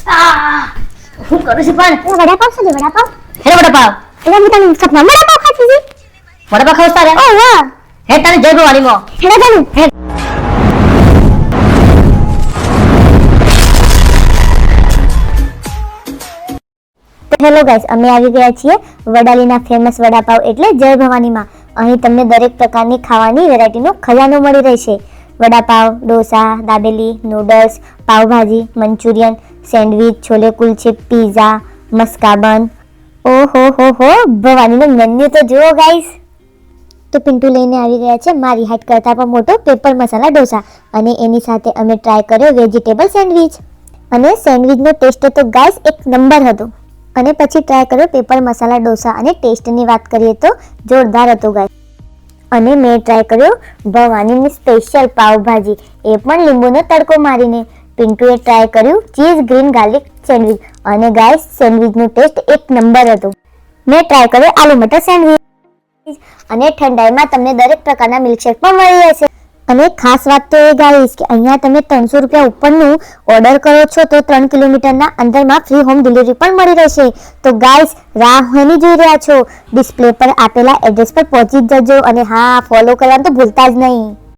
હું કરું છું પણ વડાપાવ છે વડાપાવ હે વડાપાવ એટલે હું તને સપના વડાપાવ ખાતી હતી વડાપાવ ખાવતા રે ઓ વાહ હે તને જય ભવાની મો હેડા તને હે હેલો ગાઈસ, અમે આવી ગયા છીએ વડાલીના ફેમસ વડાપાવ એટલે જય ભવાનીમાં. અહીં તમને દરેક પ્રકારની ખાવાની વેરાયટીનો ખજાનો મળી રહેશે. Vada pav, dosa, dabeli, noodles, pav bhaji, Manchurian, sandwich, chole kulche, pizza, maska bun. ઓહો હો ભવાનીનું મેન્યુ તો જુઓ ગાઈસ. તો પિન્ટુ લઈને આવી ગયા છે મારી હાઈટ કરતાં પણ મોટો પેપર મસાલા ડોસા અને એની સાથે અમે ટ્રાય કર્યો વેજીટેબલ સેન્ડવિચ અને સેન્ડવિચનો ટેસ્ટ તો ગાઈસ એક નંબર હતો. અને પછી ટ્રાય કર્યો પેપર મસાલા ડોસા અને ટેસ્ટની વાત કરીએ તો જોરદાર હતો ગાઈસ. અને મેં ટ્રાય કર્યો ભવાનીની સ્પેશિયલ પાવભાજી, એ પણ લીંબુનો તડકો મારીને. પિન્ટુએ ટ્રાય કર્યું ચીઝ ગ્રીન ગાર્લિક સેન્ડવિચ અને ગાઈસ સેન્ડવિચનો ટેસ્ટ એક નંબર હતો. મેં ટ્રાય કર્યો આલુ મટર સેન્ડવિચ અને ઠંડાઈમાં તમને દરેક પ્રકારના મિલ્કશેક પણ મળી રહેશે. અને ખાસ વાત તો એ ગાઈસ કે અહીંયા તમે 300 રૂપિયા ઉપરનું ઓર્ડર કરો છો તો 3 કિલોમીટરના અંદરમાં ફ્રી હોમ ડિલિવરી પણ મળી રહેશે. તો ગાઈસ રાહ હોની જોઈ રહ્યા છો, ડિસ્પ્લે પર આપેલા એડ્રેસ પર પહોંચી જજો અને હા ફોલો કરવાનું તો ભૂલતા જ નહીં.